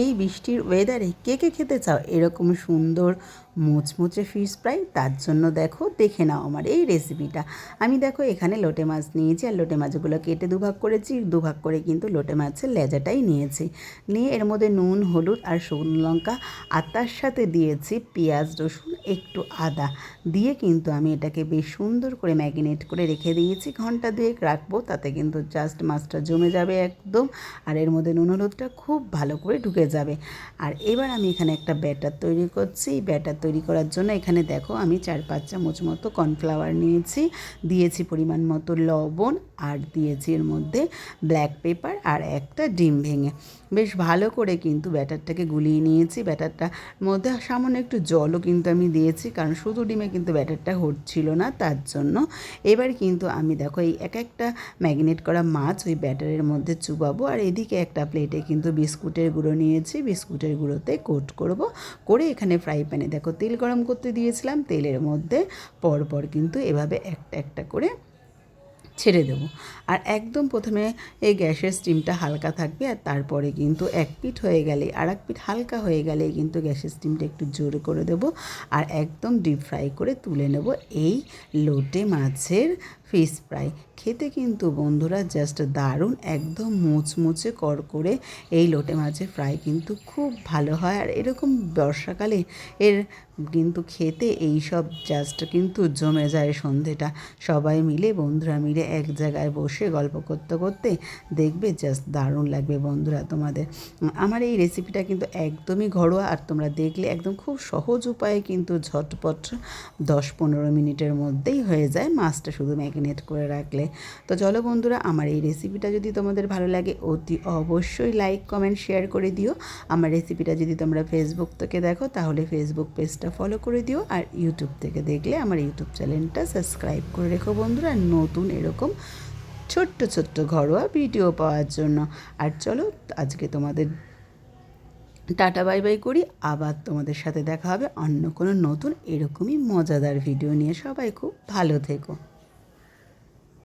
এই বৃষ্টির ওয়েদারে কে কে খেতে চাও এরকম সুন্দর মুচমুচে ফিশ ফ্রাই? তার জন্য দেখে নাও আমার এই রেসিপিটা। আমি এখানে লোটে মাছ নিয়েছি, আর লোটে মাছগুলো কেটে দুভাগ করেছি, দুভাগ করে কিন্তু লোটে মাছের লেজাটাই নিয়েছি। নিয়ে এর মধ্যে নুন, হলুদ আর শুকনো লঙ্কা, আর তার সাথে দিয়েছি পেঁয়াজ, রসুন, একটু আদা দিয়ে কিন্তু আমি এটাকে বেশ সুন্দর করে ম্যারিনেট করে রেখে দিয়েছি। ঘন্টা দুয়েক রাখবো, তাতে কিন্তু জাস্ট মাছটা জমে যাবে একদম, আর এর মধ্যে নুন হলুদটা খুব ভালো করে ঢুকে যাবে। আর এবার আমি এখানে একটা ব্যাটার তৈরি করছি। এই ব্যাটার তৈরি করার জন্য এখানে আমি 4-5 চামচ মতো কর্নফ্লাওয়ার নিয়েছি, দিয়েছি পরিমাণ মতো লবণ, আর দিয়েছি এর মধ্যে ব্ল্যাক পেপার আর একটা ডিম ভেঙে। বেশ ভালো করে কিন্তু ব্যাটারটাকে গুলিয়ে নিয়েছি। ব্যাটারটার মধ্যে সামান্য একটু জলও কিন্তু আমি দিয়েছি, কারণ শুধু ডিমে কিন্তু ব্যাটারটা হচ্ছিল না, তার জন্য। এবার কিন্তু আমি এই এক একটা ম্যারিনেট করা মাছ ওই ব্যাটারের মধ্যে চুবাবো, আর এদিকে একটা প্লেটে কিন্তু বিস্কুটের গুঁড়ো নিয়েছি, বিস্কুটের গুঁড়োতে কোট করব। করে এখানে ফ্রাই প্যানে তেল গরম করতে দিয়েছিলাম, তেলের মধ্যে পরপর কিন্তু এভাবে একটা একটা করে ছেড়ে দেবো। আর একদম প্রথমে এই গ্যাসের স্টিমটা হালকা থাকবে, আর তারপরে কিন্তু এক পিঠ হয়ে গেলে আর এক পিঠ হালকা হয়ে গেলে কিন্তু গ্যাসের স্টিমটা একটু জোরে করে দেবো, আর একদম ডিপ ফ্রাই করে তুলে নেব এই লোটে মাছের ফিশ ফ্রাই। খেতে কিন্তু বন্ধুরা জাস্ট দারুণ, একদম মুচমুচে করকরে এই লোটে মাছের ফ্রাই কিন্তু খুব ভালো হয়। আর এরকম বর্ষাকালে এর কিন্তু খেতে এই সব জাস্ট কিন্তু জমে যায় সন্ধেটা। সবাই মিলে, বন্ধুরা মিলে এক জায়গায় বসে গল্প করতে করতে দেখবে জাস্ট দারুণ লাগবে বন্ধুরা তোমাদের। আমার এই রেসিপিটা কিন্তু একদমই ঘরোয়া, আর তোমরা দেখলে একদম খুব সহজ উপায়ে কিন্তু ঝটপট 10-15 মিনিটের মধ্যেই হয়ে যায়, মাছটা শুধু ম্যারিনেট করে রাখলে। তো চলো বন্ধুরা, আমার এই রেসিপিটা যদি তোমাদের ভালো লাগে অতি অবশ্যই লাইক, কমেন্ট, শেয়ার করে দিও। আমার রেসিপিটা যদি তোমরা ফেসবুক থেকে দেখো তাহলে ফেসবুক পেজটা ফলো করে দিও, আর ইউটিউব থেকে দেখলে আমার ইউটিউব চ্যানেলটা সাবস্ক্রাইব করে রেখো বন্ধুরা, নতুন এরকম ছোট্ট ছোট্ট ঘরোয়া ভিডিও পাওয়ার জন্য। আর চলো আজকে তোমাদের টাটা বাই বাই করি, আবার তোমাদের সাথে দেখা হবে অন্য কোনো নতুন এরকমই মজাদার ভিডিও নিয়ে। সবাই খুব ভালো থেকো।